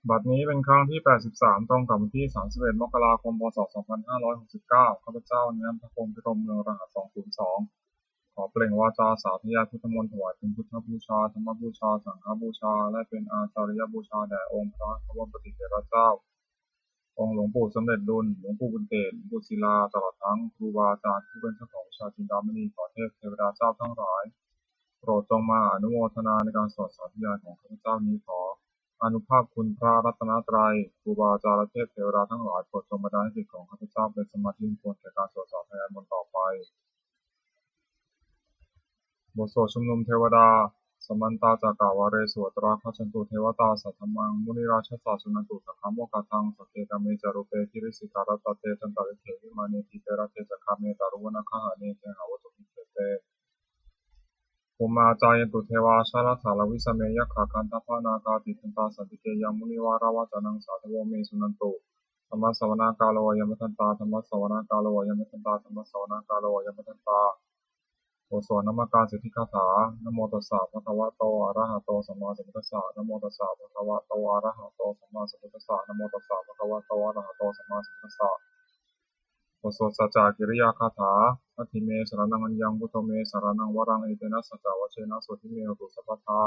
บัดนี้เป็นครั้งที่ 83 ตรงกับวันที่ 31 มกราคม พ.ศ. 2569 ข้าพเจ้าเนื้อพระพรหมพิรมเมืองรหัส 202 ขอเปล่งวาจาสาธยายพุทธมนต์ถวายเป็นพุทธบูชา ธรรมบูชา สังฆบูชา และเป็นอาจาริยบูชาแด่องค์พระบรมปฏิเถรเจ้า องค์หลวงปู่สมเด็จดุล หลวงปู่บุญเกศ หลวงปู่ศิลา ตลอดทั้งครูบาอาจารย์ผู้เป็นเจ้าของวิชาจินดามณีขอเทพเทวดาเจ้าทั้งหลายโปรดจงมาอนุโมทนาในการสวดสาธยายของข้าพเจ้านี้ขออานุภาพคุณพระรัตนตรัยครูบาอาจารย์และเทพเทวดาทั้งหลายโปรดจงบันดาลให้จิตของข้าพเจ้าเป็นสมาธิควรแก่การสวดสาธยายมนต์ต่อไปบทสวดชุมนุมเทวดาสมันตาจากาวาเรสวตราคัจฉันตุเทวตาสัทธมังมุนิราชสาสุนันตุสักขโมกขังสักเกกเมจารุเปกิริสิการตเตจันตะเขวิมานิทิเตระเตจักขเมตารุวนาคหาเนเทหาวตุมิเตเต ภูมิอาจายันตุเทวาชาลสารวิสเมยขะคันทพานากาติทันตาสันติเกยามุนิวาราวาจานังสาธโวเมสุนันตุธรรมสวนากาโลยมทันตาธรรมสวนากาโลยมทันตาธรรมสวนากาโลยมทันตาโอสวนนมการสิทธิคาถานโมตัสสะภะคะวะโตอะระหะโตสัมมาสัมพุทธัสสะนโมตัสสะภะคะวะโตอะระหะโตสัมมาสัมพุทธัสสะนโมตัสสะภะคะวะโตอะระหะโตสัมมาสัมพุทธัสสะ โอสถสัจจกิริยาคาถานาทิเมสรนังอัญญังพุทโธเมสรนังวรังเอเตนะสัจจวเชนะสุทิเมหตุสัพพทา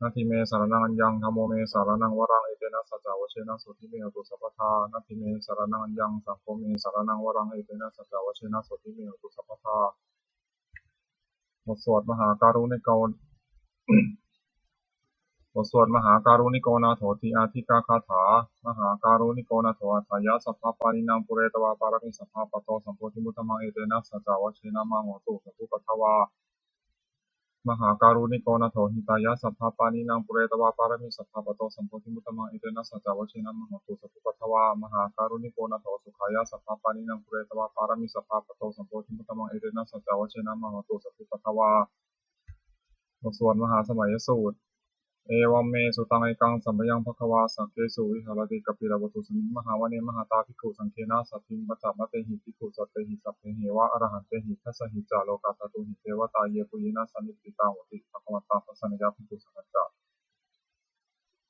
นาทิเมสรนังอัญญังธัมโมเมสรนังวรังเอเตนะสัจจวเชนะสุทิเมหตุสัพพทานาทิเมสรนังอัญญังสังโฆเมสรนังวรังเอเตนะสัจจวเชนะสุทิเมหตุสัพพทาบทสวดมหาการุณิโก บทสวดมหาการุณิโกนาโถติอาทิกาคาถามหาการุณิโกนาโถอัฏฐายะสัพพปารินังปุเรตวาปารมิสัพพปโตสัมโพธิมุตตมังเอเตนะสัจจวัชเชนะมังโหตุสัพพุปทวามหาการุณิโกนาโถหิตายะสัพพปารินังปุเรตวาปารมิสัพพปโตสัมโพธิมุตตมังเอเตนะสัจจวัชเชนะมังโหตุสัพพุปทวามหาการุณิโกนาโถสุขายะสัพพปารินังปุเรตวาปารมิสัพพปโตสัมโพธิมุตตมังเอเตนะสัจจวัชเชนะมังโหตุสัพพุปทวาบทสวดมหาสมัยสูตร เอวัมเมสุตังเอกังสัมปยังภควาสังเกสุวิหารติกัปปิลวัตุสมิงมหาวเนมหาตาภิกขุสังเคนะสัตถิงปัจจามะเตหิภิกขุสัตเตหิสัพเพเหวะอรหันเตหิทัสสหิจาโลกาตตุหิเทวตาเยปุยินาสันนิปิตาโหติภควตาทัสสนยาภิกขุสังฆจจ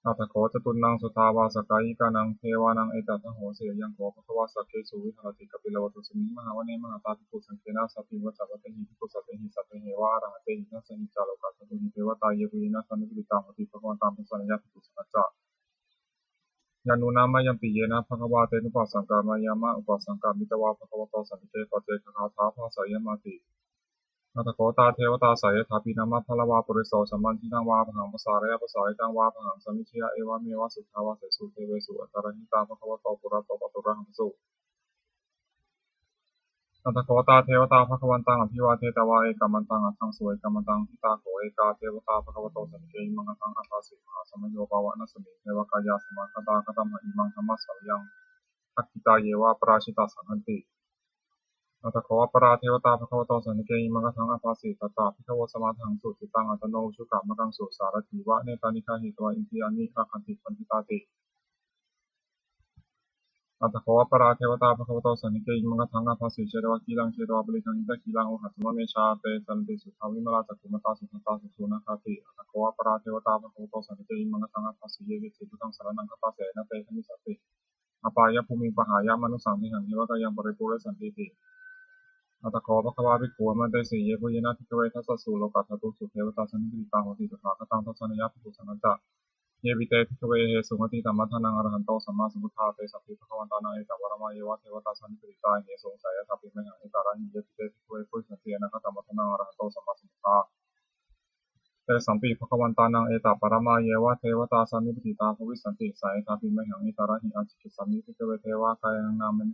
อัตถโขจตุรนังสุทาวาสกายิกานังเทวานังเอตัสสะโหเสยังโขภควาสักเกสุวิหารติกัปปิลวัตุสมิงมหาวเนมหาตาภิกขุสังเคนะสัตถิงวัจจปะเตหิภิกขุสัตเตหิสัพเพเหวะอรหันเตหิทัสสะหิจาโลกาตตุหิเทวตาเยปุยินาสันนิปิตาโหติภควตาทัสสะนยาภิกขุสังฆจจ ยานุนามายังปิเยนะภควาเตนุปัสสังกามายามะอุปัสสังกามิตวาภควโตสันติเตปเจคคาถาภาษายมาติอัตถโกตาเทวตาสายถาปีนามะพลวาปุริโสสัมมันทินังวาพหังภาษาระยะภาษาอิตังวาพหังสมิชยาเอวะเมวะสุทธาวาเสสุเทเวสุอัตตรหิตาภควโตปุระโตปตุระหังสุอัตถโกตาเทวตาภควันตังอภิวาเทตวาเอกัมมันตังอัตถังสวยกัมมันตังทิตาโขเอกาเทวตาภควโตสันติเกมังคังอัตตาสิมหาสมัยโยภาวะนัสสมิเทวกายาสมาคตาคตมหอิมังธรรมะสายังอัคคิตาเยวะปราชิตาสังหันติ อัตถโขปราเทวตาภควโตสันนิเกอิมังคะทังอภาสิตตาภิกขวสมาทังสุติตังอัตโนชุกะมะกังสุสารถีวะเนตานิฆาหิตวะอินทิยานิรักขันติปันติตาติอัตถโขปราเทวตาภควโตสันนิเกอิมังคะทังอภาสิเชตวะกีรังเชตวะบริคังอินทะกีรังอุหัสมะเมชาเตสันติสุทาวิมลาจักขุมตาสุขตาสุสุนัคติอัตถโขปราเทวตาภควโตสันนิเกอิมังคะทังอภาสิเยวิสิตุตังสารนังคตาเสนะเตขมิสัตติอปายภูมิปหายามนุสังนิหังเทวกายังปริปุเรสันติติ อัตถโขภควาภิกขุมันเตสีเยปุยนะภิกขเวทัสสะสุโลกัสสตุสุเทวตาสันนิปิตาโหติตถาคตังทัสสะนยะภิกขุสังฆจจะเยวิเตภิกขเวเหสุมติตัมมัทธนังอรหันโตสัมมาสัมพุทธาเตสัพพิภควันตานังเอตวรมายเวะเทวตาสันนิปิตาเหสงสัยทัพพิมหังเอตาระหิเยวิเตภิกขเวปุริสันตินะคตัมมัทธนังอรหันโตสัมมาสัมพุทธาเตสัมปิภควันตานังเอตปรมาเยวะเทวตาสันนิปิตาภวิสันติสายทัพพิมหังเอตาระหิอาจิกิสัมมิภิกขเวเทวากายนังนามะ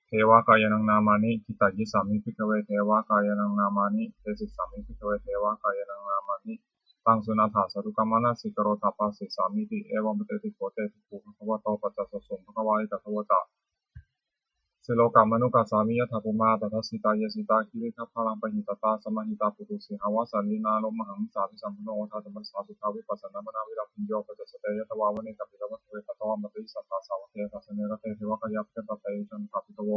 เทวากายนังนามานิทิตายิสามิภิกขเวเทวากายนังนามานิเตสิสามิภิกขเวเทวากายนังนามานิตังสุนัตถาสรุกามนาสิกโรธาปัสสิสามิติเอวัมปเตติโกเตติภูภควโตปัจจสสสมภควายตถวตาสิโลกามนุกัสสามิยถาภูมาตถสิตายสิตาคิริทัพพลังปหิตตาสมาหิตาปุตุสิหาวาสาลีนาโลมหังสาธิสัมพุโนทัตมัสสาสุทาวิปัสสนามนาวิราพิญโยปัจจสเตยตวาวเนกัปปิลวัตเวตตวามติสัทธาสาวเทตัสเนรเตเทวกายะเทตเตจันทาภิกขโว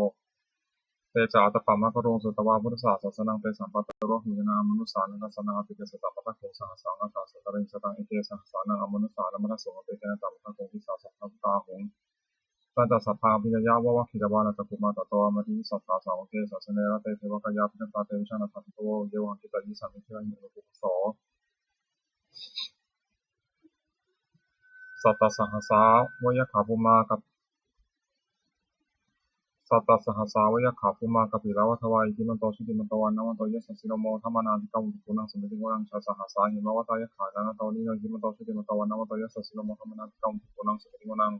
จาตปะมะกะโรงสุตวาพุทธศาสนังเตสัมปัตตโรหินามนุสานังสนังอภิเกสตปัตตะโคสหัสสังอาคาสตะริงสตังเอเกสหัสสานังอมนุสานัมนัสโสเปเตนะตัมมะโคทิสาสัพพะตาหงตันตสัพพะพิญญาวะวะคิรวานะตะกุมาตโตมะติสัพพะสาวเกสัสเนระเตเทวกายาพิณตาเตวิชานะทัตโตเยวังกิตายิสัมมิเทวะหิโรกุโสสัตตสหัสสาวยะขาภุมากับสัตตสหัสสาวยะขาภุมากับปิลาวัฏวายกิมันโตชุติมันโตวันนะวันโตยะสัสสิโนโมธรรมนาภิกขุปุนังสมิติโกนังชาสหัสสาหิมะวัตายะขานาโตนิโนกิมันโตชุติมันโตวันนะวันโตยะสัสสิโนโมธรรมนาภิกขุปุนังสมิติโกนัง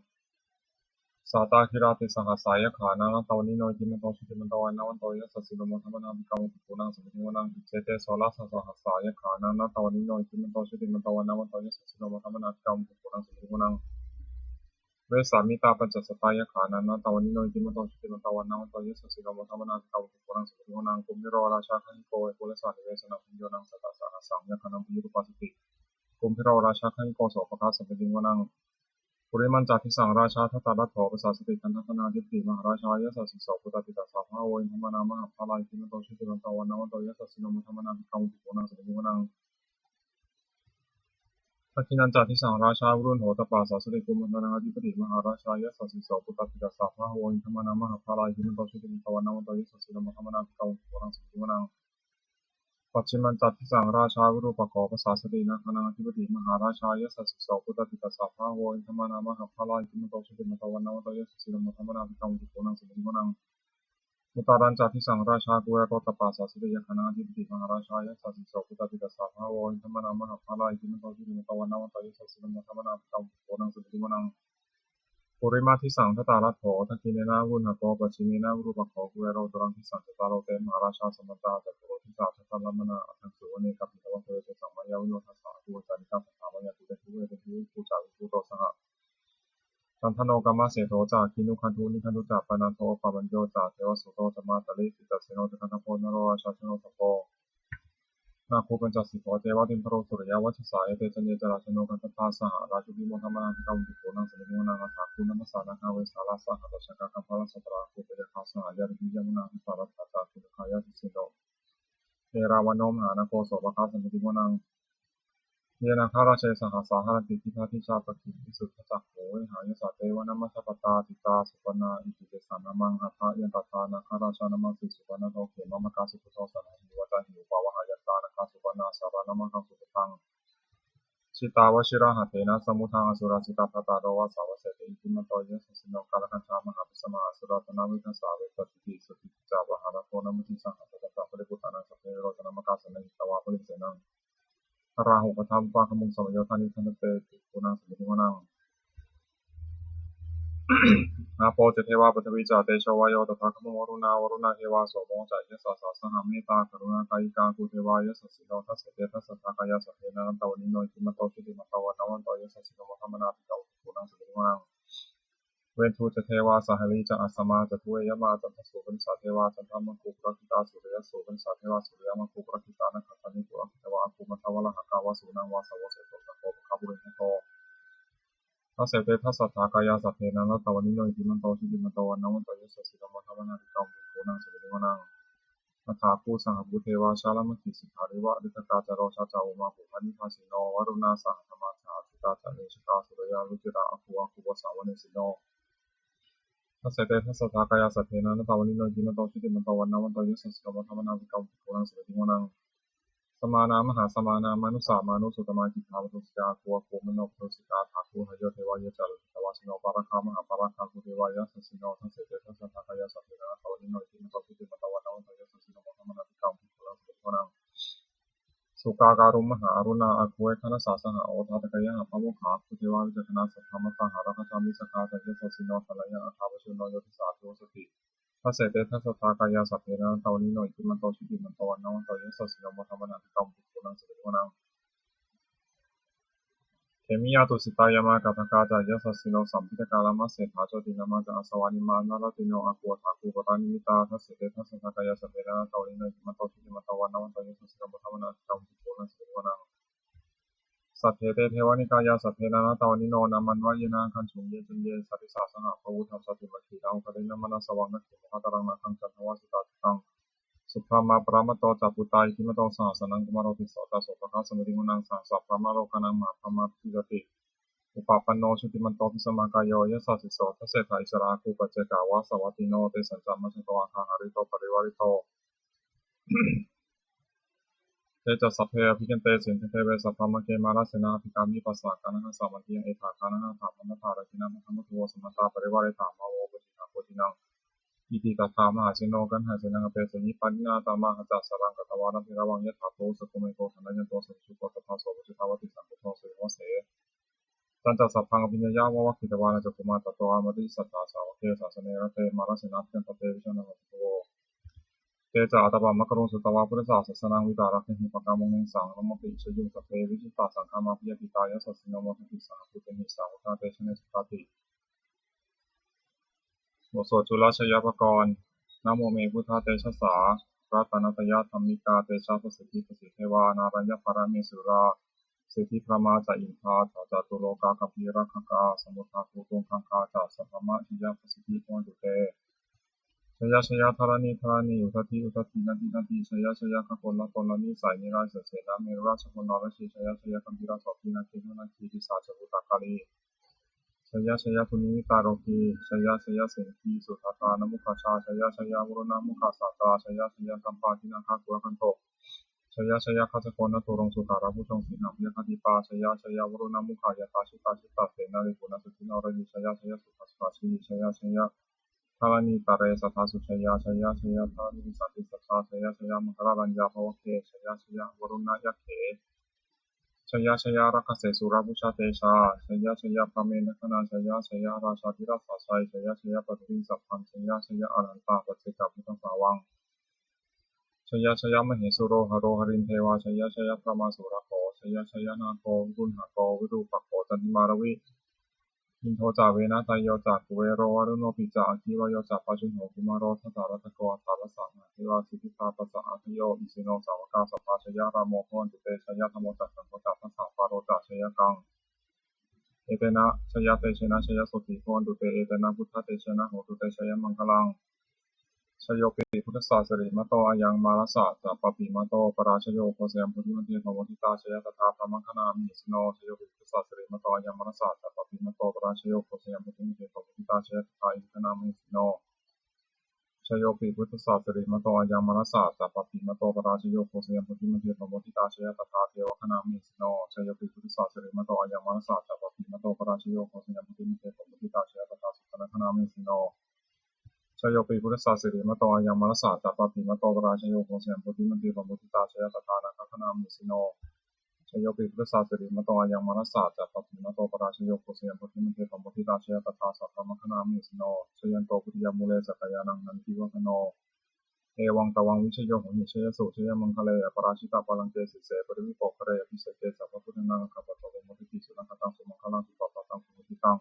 สาตาคิราติสหัสสายะขานาโตนิโนกิมันโตชุติมันโตวันนะวันโตยะสัสสิโนโมธรรมนาภิกขุปุนังสมิติโกนังอิเจเตโสลัสสหัสสายะขานาโตนิโนกิมันโตชุติมันโตวันนะวันโตยะสัสสิโนโมธรรมนาภิกขุปุนังสมิติโกนังเวสามิตาปัญจสตายะขานันตวันนิโนจิมโตชุติมตวันนาวันตยสสิโนมธรรมนาภิกขุปุรังสุขิโนนังกุมิโรราชาขันโกเอปุเรสานิเวสนาพิโยนังสัตตสหัสสังยะขันังพิยุปัสสติกุมิโรราชาขันโกโสปะคาสัพพิโนนังปุริมันจัติสังราชาทัตตาลัทโถปสาสติกันทัตนาทิฏฐิมหาราชายะสัสสิโสปุตติตาสาภาโวินธรรมนามหาภาลายจิมโตชุติมตวันนาวันตยสสิโนมธรรมนาภิกขุปุรังสุขิโนนังทักขินันจัติสังราชาวุรุณโหตปาสาสติกุมพันนาธิปติมหาราชายะสัสสิโสปุตติตาสาภาโวินธรรมนามหาภาลายจิมโตชุติมตวันนาวันตยสสิโนมธรรมนาภิกขุปุรังสุขิโนนัง ปัจฉิมันจัตติสังราชาวิรูปโขปสาสตินะคณาธิปติมหาราชายสัสสิโสพุทธติตัสสะภาโวอินทมานามหาภาลายกิมโตสุติมตวันนาวตยสสิลมธรรมนาภิกขุปุนังสุติมนังมุตารันจัตติสังราชากุเรโตตปาสาสติยคณาธิปติมหาราชายสัสสิโสพุทธติตัสสะภาโวอินทมานามหาภาลายกิมโตสุติมตวันนาวตยสสิลมธรรมนาภิกขุปุนังสุติมนังปุริมาทิสังทตาลัทโถทักขิเนนาวุณหโกปัจฉิเนนารูปโขกุเรโรตุรังทิสังทตาโลเตมหาราชาสมตาจัตุโรทิสาทัตตลัมมนาอัตสุวเนกัปปิตวะเทเตสัมมายาวิโยทัสสะกุวจานิกาสัมมายาตุเตทุเวเตทุภูจาวิภูโตสหะสันทโนกัมมะเสโธจาคินุคันธุนิคันธุจาปนันโทปะปัญโยจาเทวสุโตธรรมาตะลิสิตัสเสโนจะคันธโพนโรราชาชโนสโพนาคูปัญจสิโธเทวติมพโรสุริยวัชสายเตจเนจราชโนกันตถาสหราชุบิโมธรรมนาภิกขุปุนังสมิโนนังอัฏฐาคุณนัมสานาคาเวสาลาสหตัชกะกัมพะสัตราคูเปยคาสหายาริยมุนาภิสารัตถาจาคุขายาติสิโนเทราวโนมหานาโกโสภคาสัมปิโมนังเยนาคาราเชสหสาหรติทิฆาทิชาปกิวิสุทธจักโหยหายสัตเทวนามัชปตาติตาสุปนาอิติเตสานามังอัฏฐายันตตานาคาราชานามังสิสุปนาโตเขมมะกาสุโตสนาหิวตาหิวปาวหายันตานาคาสุปนาสารานามังคังสุตังชิตาวชิระหะเถนะสมุทังอสุราสิตาภตาโรวาสาวเสติอิมันโตเยสสิโนกาลคัญชามหาปิสมาอสุราตนาวิคัสสาเวปติติสุติจาวหานาโคนามุติสังหะตะตะปริปุตตานังสัพเพโรจนามกาสนังตวาปริเสนังราหุปทัมปะขมุงสมโยธานิทันเตติปุนังสมิติมนังนาโปเจเทวาปฐวิจาเตโชวายโยตถาคมุงวรุณาเทวาโสโมจายสสสสหเมตตากรุณากายิกากุเทวายสสิโนทัสเสเตทัสสะกายสัพเพนันตวนิโนจิมโตชิติมตวันนวันโตยสสิโนมธรรมนาภิกขุปุนังสมิติมนังเวนทูเจเทวาสหลีจะอัสมาจะทุเวยมาจันทสุปนิสาเทวาจันทมังคุปรคิตาสุริยสุปนิสาเทวาสุริยมังคุปรคิตานักขันนิปุรคิตวาคุมัทวะละหกาวาสุนังวาสวะเสโตสะโพปะคาบุริโตทัสเสเตทัสสะทากายาสัพเพนันตวนิโนจิมันโตชิติมันโตวันนวันโตยสสิโนมธรรมนาภิกขุปุนังสมิติมนังนาถาภูสังหบุเทวาชาลมกิสิทาริวะดิตกาจารโรชาจาอุมาปุพันิพาสิโนวรุณาสังธรรมาชาสิตาจันเนชกาสุริยาลุจิระอคุวะคุวะสาวเนสิโนทัสเสเตทัสสะทากายาสัพเพนันตวนิโนจิมันโตชิติมันโตวันนวันโตยสสิโนมธรรมนาภิกขุปุนังสมิติมนังสมานามหาสมานามานุสามานุสุตมาจิตาวุตุสยาคัวโคมโนโพสิกาทาคูหโยเทวายะจารุตวาสิโนปาราคามหาปาราคาคุเทวายะสสิโนทัสเสเตทัสสะทากายาสัพเพนันตวนิโนจิมันโตชิติมันโตวันนวันโตยสสิโนมธรรมนาภิกขุปุนังสมิติมนังสุกาการุมหาอรุณาอคุเวคณสาสหโอทาตกยะหาพะโมขาคุเทวาวิจคณาสัทธรรมตาหาราคชามิสกาตยะสสิโนทะเลยะอาคาปชุโนโยติสาธุสติทัสเสเตทัสสะทากายาสัพเพนันตวนิโนจิมันโตชิติมันโตวันนวันโตยสสิโนมธรรมนาภิกขุปุนังสมิติมนังเขมิยาตุสิตายามากัตถกาจายสัสสิโนสัมพิตกาลามัสเสถาโจตินามาจาอสวานิมานารติโนอากัวถาคูปตานิมิตาทัสเสเตทัสสะทากายาสัพเพนันตวนิโนจิมันโตชิติมันโตวันนวันโตยสสิโนมธรรมนาภิกขุปุนังสมิติมนังส สัทเทเตเทวนิกายาสัทเทนานาตาวนิโนนามันวายนาคันชุงเยจันเยสัตติสาสหะพระวุฒสัตติมัคคีดาวคเรนมนัสสวังนักขิมหตรังนาคังจันทวาสิตาตังสุภามาปรามโตจัปุตายทิมโตสหสนังกุมารติสตาโสภะสมิริมุนังสังสัพพะมาโลกานังมาพมาพิจติอุปปันโนชุติมันโตพิสมากายโยยสัสสิโสทเสถาอิสราคูปัจเจกาวาสวัติโนเตสันจามัชโตอาคาหาริโตปริวาริโตเตจัสสัพเพอภิกันเตสินเทเวสัพพมะเกมาราเสนาภิกามิปัสสะกานะสามัญญังเอถาคานะถามมะถารกินะมะธรรมทุโวสมตาปริวาริตามาวโปจินาโปจินังอิติตถามหาสิโนกันหาสินังเปเสนิปัญญาตามหาจัสสรังกตวานะพิระวังยะถาโตสกุเมโตธนัญญโตสุสุโตตถาโสปจิตาวติสังกุโตเสวะเสตันจัสสัพพังอภิญญาวะวัคคิตวานะจักุมาตโตอามติสัตตาสาวเกสาสเนระเตมาราเสนาภิกันเตวิชนะหะตุโวเตจาอัตตะมะกรุงสุตวาพุทธศาสสนังวิตารักหิปกามงเนสังนมปิชยุสเปวิจิตาสังฆามาปิยติตายสัสสิโนโมทิสังคุเตหิสาวกาเตชเนสุตติบทสวดจุลชยปกรณ์นะโมเมพุทธาเตชะสารัตนตยธรรมิกาเตชะประสิทธิประสิทธิเทวานารัญญภารเมสุราสิทธิพระมาจาอินทาจาตุโลกากัปปิรักขกาสมุทาภูตุงคังคาจาสัพพมะชิยประสิทธิโมดุเตชยชยธรณีธรณีอุทติอุทตินาทีนาทีชยชยขคนละคนละนิสัยนิราชเสนาเมรุราชพลนรชีชยชยคัมภีราสอบพีนาคีนาคีทิสาชบุตากาลีชยชยพุนิมิตาโรคีชยชยเสนทีสุทัตานมุขชาชยชยวรุณามุขสาตราชยชยกัมปาทินาคากุรกันโตชยชยคัจโกนตุรงสุขาราภุชงสินามิยคติปาชยชยวรุณามุขายตาชิตาชิตาเสนาริปุณสุทินรณีชยชยสุทัสสาชีชยชยธารณีตาเรสัทธาสุชยชยชยธารณีสันติสัทธาชยชยมังคลารัญญาภวเกชยชยวรุณายเขชยชยรักเสสุราภุชาเตชาชยชยพระเมนคณาชยชยราชาธิราชาชัยชยชยปฏิริสัพพันชยชยอรันตาปัจเจกพุทธสาวังชยชยมเหสุโรหโรหรินเทวาชยชยพระมาสุรโขชยชยนาโกวิรุณหโกวิรูปักโขจันติมารวิอินโทจาเวนะตายโยจากกุเวโรวรุโนปิจาอาคิวโยจากปัจจุโหกุมารโรทัสสารัตโกอัตตาลสะนาเทวาสิทธิตาปัสสะอาทโยอิสิโนสาวกาสัพพาชยรามโมโพนตุเตชยธรรมจักสังโฆจักทัสสะปาโรจักชยกังเอเตนะชยเตชนะชยสุติโพนตุเตเอเตนะพุทธเตชนะโหตุเตชยมังคลังชโยปิพุทธศาสริมโตอายังมาลสะจัปปิมโตปราชโยโคเสมพุทธิมันเทภวทิตาชยตถาพระมังคณามิสโนชโยปิพุทธศาสริมโตอายังมาลสะจัปปิมโตปราชโยโคเสมพุทธิมันเทภวทิตาชยตถาอินทนามิสโนชโยปิพุทธศาสริมโตอายังมาลสะจัปปิมโตปราชโยโคเสมพุทธิมันเทภวทิตาชยตถาเทวคณามิสโนชโยปิพุทธศาสริมโตอายังมาลสะจัปปิมโตปราชโยโคเสมพุทธิมันเทภวทิตาชยตถาสุขคณามิสโนชโยปิพุทธศาสริมโตอายังมรสาจัปปิมโตปราชโยโคเสมพุทธิมันเทปมุทิตาชยตถานาคนามิสิโนชโยปิพุทธศาสริมโตอายังมรสาจัปปิมโตปราชโยโคเสมพุทธิมันเทปมุทิตาชยตถาสัพพมคนามิสิโนชยันโตปุริยมูเลสักยานังนันทิวัฒโนเอวังตวังวิชโยโหนิชยสุชยมังคเลปราชิตาปลังเกสิเสปริวิปกเรอภิเศกเกสัพพุทธนังขัปโตมุทิติสุนันตังสุมังคลังสุปปตังสุมุทิตัง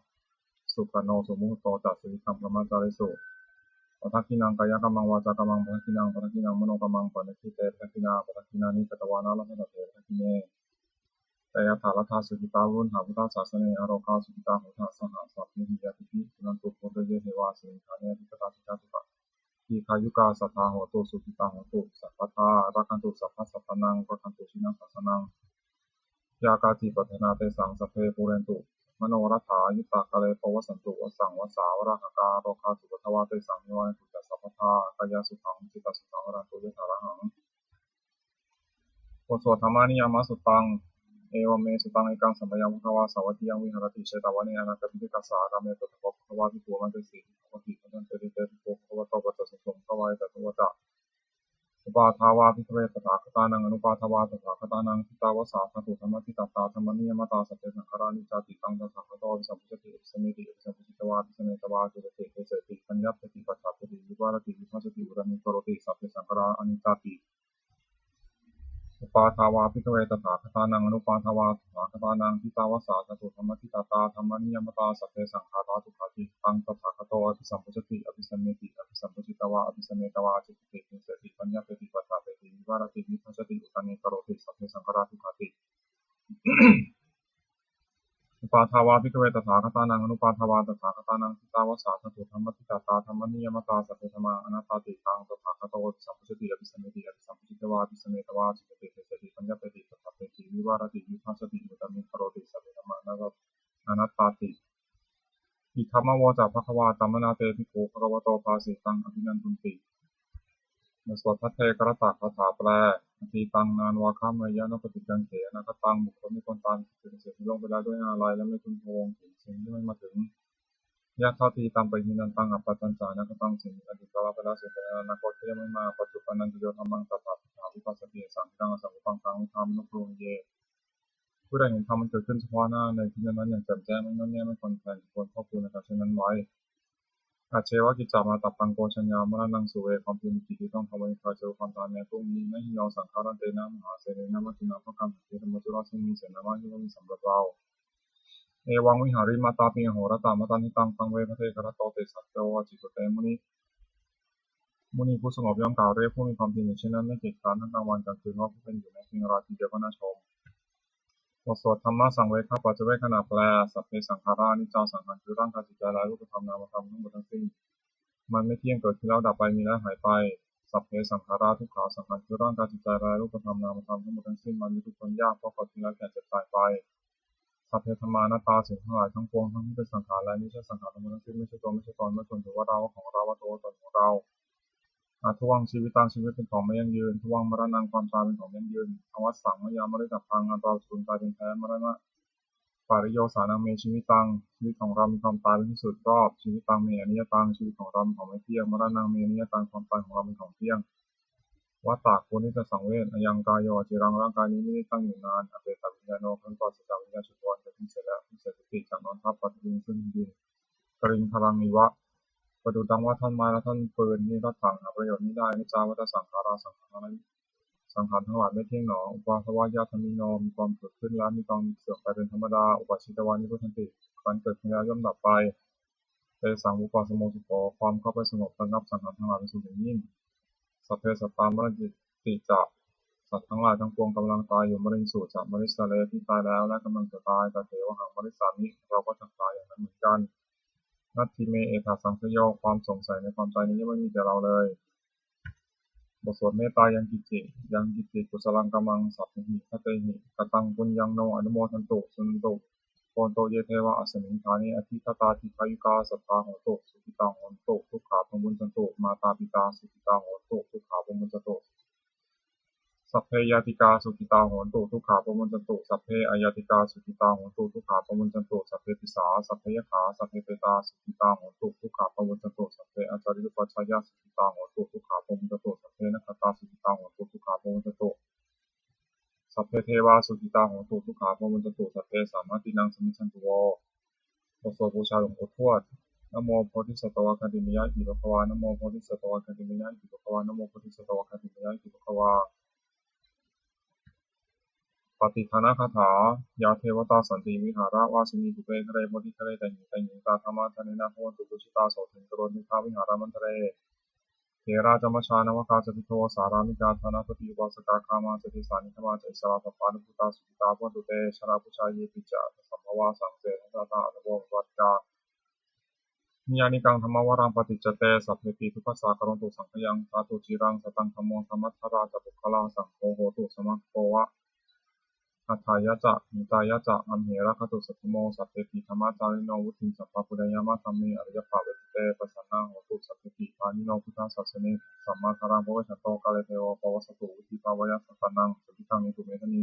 สุขโนสุมุตโตจัสสิคัมพระมาจาริสุปัทกินังกายกรรมังวาจากรรมังปัทกินังมโนกรรมังปัทกิเตปัทกินาปัทกินานิปัตวานาลัพพะเตปัทกิเนแต่ยถาลัทธาสุขิตาวุนหาพุทธศาสเนอโรคาสุขิตาหุทาสหสัพพิหิยาติภิสุนันตุโพธิเยเทวาสิงคาเนติกตาสิกาตุปะทีคายุกาสัทธาโหตุสุขิตาโหตุสัพพทารักขันตุสัพพสัพพนังรักขันตุชินังสัสนังยากาติปัฏนาเตสังสัพเพปุเรนตุมโนรัฐายุตตะกะเลปวสันตุวสังวสาวราหกาโรคาสุปทวาเตสังนิวาตุจัสสัพพทากายสุขังจิตสุขังวรันตุยถาระหังบทสวดธรรมานิยามสุตังเอวเมสุตังเอกังสัมปยังพุทธวาสาวัตยังวิหารติเชตาวะเนอนาคติกัสสะกามเมตุตะโพพุทธวาทิปัวมันเตสีภวติพันธันเตติเตติโพภวะโตปัจจสุสมภวายตถวตะอุปาทาวาภิกขเวตถาคตานังอนุปาทาวาตถาคตานังทิตาวสาธตุธรรมทิตตาธรรมนิยมตาสัพเพสังขารานิจาติตังตถาคตวิสัมพุชติอิสมิติอิสัมพุชิตวาอิสเมตวาจุเตเตเสติปัญญาปฏิปัฏฐาปฏิวิวารติวิภัสสติอุรามิโกโรติสัพเพสังขาราอนิจจติอุปาทาวาภิกขเวตถาคตานังอนุปาทาวาตถาคตานังทิตาวสาธตุธรรมทิตตาธรรมนิยมตาสัพเพสังขาราทุกขาติตังตถาคตอภิสัมพุชติอภิสัมเมติอภิสัมพุชิตวาอภิสัมเมตวาจุเตเตเสติปัญญาปฏิปัฏฐาปฏิวิวารติวิภัสสติอุรามิโกโรติสัพเพสังขาราทุกขาติ ปาทาวาภิกขเวตถาคตานังอนุปาทาวาตถาคตานังทิตาวสาสตุธรรมติตาตาธรรมนิยมตาสัพเพธรรมาอนัตตาติตังตถาคตโตสัมพุชติอภิสัมมิติอภิสัมพุชิตวาภิสัมเมตวาสุปฏิเทสติปัญญาปฏิสัพเพติวิวารติวิภัสสติมุตตมิคโรติสัพเพธรรมานัตตาติอิทัมมโวจะภควาตัมมนาเตภิกขุภควโตภาสิตังอภินันทุนติในสวดพระเทกรตะคาถาแปลอธิตังนานวาคัมเมยะนปฏิกังเขนะคตังบุคคลไม่ควรตามถึงสิ่งที่ลงไปแล้วด้วยอะไรและไม่พึงพวงถึงสิ่งที่ไม่มาถึงยะทัตติตามไปหินันตังอัปปตัญจานะคตังสิ่งอดีตกาลไปแล้วสิ่งในอนาคตที่ยังไม่มาปัจจุบันนันติโยธรรมังตัสสะถาวิปัสสติสังฆังสังฆังสังฆังนุโรเยผู้ใดเห็นธรรมมันเกิดขึ้นเฉพาะหน้าในที่นั้นอย่างแจ่มแจ้งไม่งอนแง่ไม่ควรแข่งควรครอบคลุมในการเช่นนั้นไว้อาเชวะกิจจามาตับปังโกชัญญามรณังสุเวความเพียรกิจที่ต้องทำไว้คอยเจอความตายแม้พรุ่งนี้ไม่ให้เราสังขารันเตนะมหาเสนนะมัจจุนาพระกรรมเทธรรมจุราซึ่งมีเสนามาที่ว่ามีสำหรับเราเอวังวิหาริมาตาปิงโหรตามตันนิตังตังเวพระเทกรโตเตสัตโตวจิตเตมุนีผู้สงบย่อมกล่าวเรียกผู้มีความเพียรอย่างเช่นนั้นไม่เกียจคร้านทั้งกลางวันกลางคืนว่าผู้เป็นอยู่ในเพียงราตรีเดียวก็น่าชมบทสวดธรรมะสังเวชข้าปัจเจเวคขณะแปลสัพเพสังขารานิจจาสังขารคือร่างกายจิตใจและรูปธรรมนามธรรมทั้งหมดทั้งสิ้นมันไม่เที่ยงเกิดขึ้นแล้วดับไปมีแล้วหายไปสัพเพสังขาราทุกขาสังขารคือร่างกายจิตใจและรูปธรรมนามธรรมทั้งหมดทั้งสิ้นมันมีทุกคนยากเพราะเกิดขึ้นแล้วแก่เจ็บตายไปสัพเพธรรมานัตตาสิ่งทั้งหลายทั้งปวงทั้งที่เป็นสังขารและไม่ใช่สังขารทั้งหมดทั้งสิ้นไม่ใช่ตัวไม่ใช่ตนไม่ควรถือว่าเราของเราว่าตัวตนของเราทวงชีวิตตามชีวิตเป็นของไม่ยั่งยืนทวงมรณะความตายเป็นของยั่งยืนอวัสสังมยามฤตพังอันเราสูญตายเป็นแท้มรณะปาริโยสานังเมชีวิตตังชีวิตของเรามีความตายเป็นที่สุดรอบชีวิตตังเมอนิยตังชีวิตของเราเป็นของไม่เที่ยงมรณะเมอนิยตังความตายของเราเป็นของเที่ยงวัฏฏะโคนิจสังเวชยังกายโยจิรังร่างกายนี้ไม่ได้ตั้งอยู่นานอเปตวิญญาโนขั้นตอนสัจจวิญญาณชุดวันจะทิ้งเสร็จแล้วทิ้งเสร็จติจากนอนทับปฏิบินซึ่งดินกริงพลังนิวะประดุจดังว่าท่อนไม้และท่อนปืนนี่รถถังหาประโยชน์ไม่ได้นิจาวัฏสังขาราสังขารสังขารทั้งหลายไม่เที่ยงหนออุปาทวายาธมิโนมีความเกิดขึ้นแล้วมีความเสื่อมไปเป็นธรรมดาอุปาชิตวานิพุทันติการเกิดขึ้นแล้วย่อมดับไปเตสังอุปาสโมสุโขความเข้าไปสงบระงับสังขารทั้งหลายเป็นสุขอย่างยิ่งสัพเพสัตตามรณติจะสัตว์ทั้งหลายทั้งปวงกำลังตายอยู่มรินสูจะมริสาเลที่ตายแล้วและกำลังจะตายแต่เทวหังมริสามิเราก็จะตายอย่างนั้นเหมือนกันนัตถิเมเอตาสังสโยความสงสัยในความตายนี้ไม่มีแก่เราเลยบทสวดเมตตายังกิจิกุศลังกัมมังสัพเพหิคเตหิกตังปุญญังโนอนุโมทันตุสุนันตุโอนโตเยเทวะอัสมิงธานิอธิคตาทิคายุกาสัทธาโหตุสุขิตาโหตุทุกขาภมุนจันตุมาตาปิตาสุขิตาโหตุทุกขาภมุนจันตุสัพเพยาติกาสุขิตาโหตุทุกขาภมุนจันตุสัพเพอยาติกาสุขิตาโหตุทุกขาภมุนจันตุสัพเพปิสาสัพเพยขาสัพเพเปตาสุขิตาโหตุทุกขาภมุนจันตุสัพเพอาจาริยุปัชฌายาสุขิตาโหตุทุกขาภมุนจันตุสัพเพนัคตาสุขิตาโหตุทุกขาภมุนจันตุสัพเพเทวาสุขิตาโหตุทุกขาภมุนจันตุสัพเพสามาตินังสมิชันตุโวบทสวดบูชาหลวงปู่ทวดนะโมโพธิสัตวะคันติมยะอิโตภวานะโมโพธิสัตวะคันติมยะอิโตภวานะโมโพธิสัตวะคันติมยะอิโตภวาปฏิภาณคาถายาเทวตาสันติวิหารวาสินีกุเปคะเรโมทิคะเรแต่หญิงตาธรรมะทานินาโหตุกุชิตาโสถิงกโรนิทาวิหารามันทะเรเทราจมัชานวกาจติโทสารามิกาธนาปฏิวาสกาคามาจติสานิธมาจอิสราตปานุพุตาสุขิตาพุตุเตชราพุชายีปิจาสัมภวาสังเสทัตตาอัตโววัตกานิยานิกังธรรมวรังปฏิจจเตสัพเพปิทุกขสากรณตุสังขยังสาธุจิรังสตังธรรมโมธรรมัทธราจตุคลาสังโฆโหตุสมัคโควะอัฏฐายะจะหิตายะจะอัมเหระคตุสัตโมสัพเพปิธรรมจาริโนวุติสัพพะปุญญามะธัมเมอริยภาเวทิเตปัสสนังโหตุสัพเพปิปานิโนพุทธศาสเนสัมมาคารังภวชันโตกาเลเทโอภวสตุวุติภาวะยะสัตตนังสุขิตังนิตุเมธนิ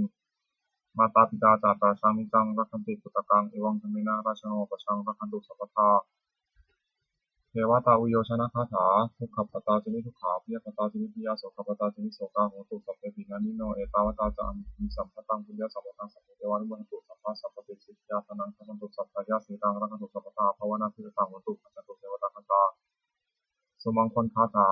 มาตาปิตาจาตาชามิจังรักขันติปุตตะกังเอวังธรรมินาราชโนปชังรักขันตุสัพพทาเทวตาอุโยชนะคาถาทุกขปตาจนิทุกขาพิยปตาจนิพิยาโสขปตาจนิโสกาโหตุสัพเพปินานิโนเอตาวตาจามมิสัมภตังปุญญาสัมปตังสัพเพเทวานุมตุสัพพะสัพพะเตสิยาธนังสัพพันตุสัพพะยาสีตังรักขันตุสัพพทาภาวนาพิรตังโหตุปัจจตุเทวตาคตาสุมังคลคาถา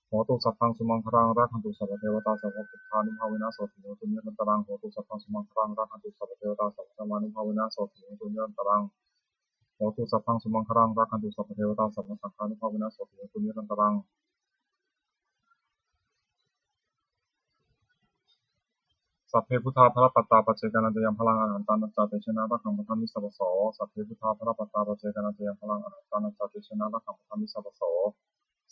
โหตุสัพพังสุมังครังรักขันตุสัพพะเทวตาสัพพะพุทธานุภาเวนะโสติโหตุเนรันตรังโหตุสัพพังสุมังครังรักขันตุสัพพะเทวตาสัพพะธรรมานุภาเวนะโสติโหตุเนรันตรังโหตุสัพพังสุมังครังรักขันตุสัพพะเทวตาสัพพะสังฆานุภาเวนะโสติโหตุเนรันตรังส สัพเพพุทธาภรปัตตาปัจเจกนันตยังพลังอรหันตานัจจติชนะรักขังปทัมมิสัพพโสสัพเพพุทธาภรปัตตาปัจเจกนันตยังพลังอรหันตานัจจติชนะรักขังปทัมมิสัพพโส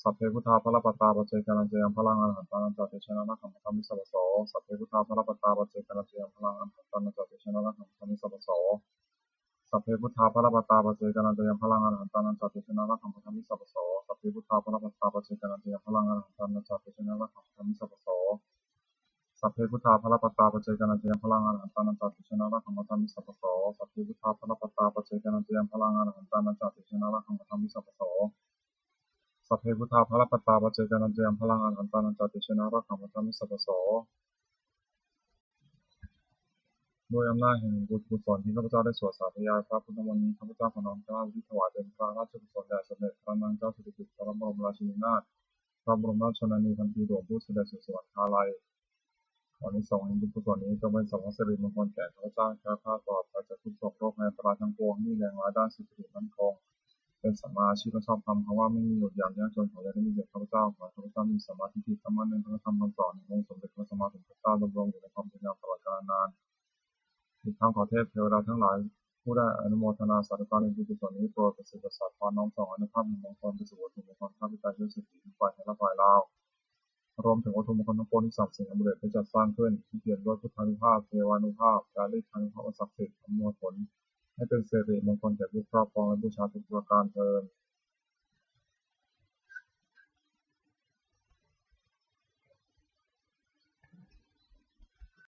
สัพเพพุทธาภรปัตตาปัจเจกนันตยังพลังอรหันตานัจจติชนะรักขังปทัมมิสัพพโสสัพเพพุทธาภรปัตตาปัจเจกนันตยังพลังอรหันตานัจจติชนะรักขังปทัมมิสัพพโสสัพเพพุทธาภรปัตตาปัจเจกนันตยังพลังอรหันตานัจจติชนะรักขังปทัมมิสัพพโสสัพเพพุทธาภรปัตตาปัจเจกนันตยังพลังอรหันตานัจจติชนะรักขังปทัมมิสัพพโสสัพเพพุทธาภรปัตตาปัจเจกนันตยังพลังอรหันตานัจจติชนะรักขังปทัมมิสัพพโสสัพเพพุทธาภรปัตตาปัจเจกนันตยังพลังอรหันตานัจจติชนะรักขังปทัมมิสัพพโสสัพเพพุทธาภรปัตตาปัจเจกนันตยังพลังอรหันตานัจจติชนะรักขังปทัมมิสัพพโสโดยอำนาจแห่งบุญกุศลที่ข้าพเจ้าได้สวดสาธยายพระพุทธมนต์นี้ข้าพเจ้าขอน้อมเกล้าที่ถวายเป็นพระราชกุศลแด่สมเด็จพระนางเจ้าสิริกิติ์พระบรมราชินีนาถพระบรมราชชนนีพันปีหลวงผู้เสด็จสู่สวรรคาลัยขออานิสงส์แห่งบุญกุศลนี้จงเป็นสมรสิริมงคลแก่ข้าพเจ้าแคล้วคลาดปลอดภัยจากทุกโศกโรคภัยอันตรายทั้งปวงมีแรงร้ายด้านสิทธิมั่นคงเป็นสัมมาอาชีพและชอบธรรมคำว่าไม่มีหยุดยั้งยากจนขออย่าได้มีแก่ข้าพเจ้าขอข้าพเจ้ามีสมาธิที่ตั้งมั่นในพระธรรมคำสอนขององค์สมเด็จพระสัมมาสัมพุทธเจ้าดำรงอยู่ในความเป็นยาวตลอดกาลนานอีกทั้งขอเทพเทวดาทั้งหลายผู้ได้อนุโมทนาสาธุการในบุญกุศลนี้โปรดประสิทธิ์ประสาทพรน้อมส่งอนุภาพแห่งมงคลไปสู่วัตถุมงคลข้าพเจ้าด้วยสิทธิฝ่ายไทยและฝ่ายลาวรวมถึงวัตถุมงคลทั้งปวงที่ศักดิ์สิทธิ์อันบริสุทธิ์ที่จัดสร้างขึ้นที่เกี่ยวด้วยพุทธานุภาพเทวานุภาพจารีตทานุภาพศักดิ์สิทธิ์อำนวยผลให้เป็นสิริมงคลแก่ผู้ครอบครองและบูชาทุกประการเทอญ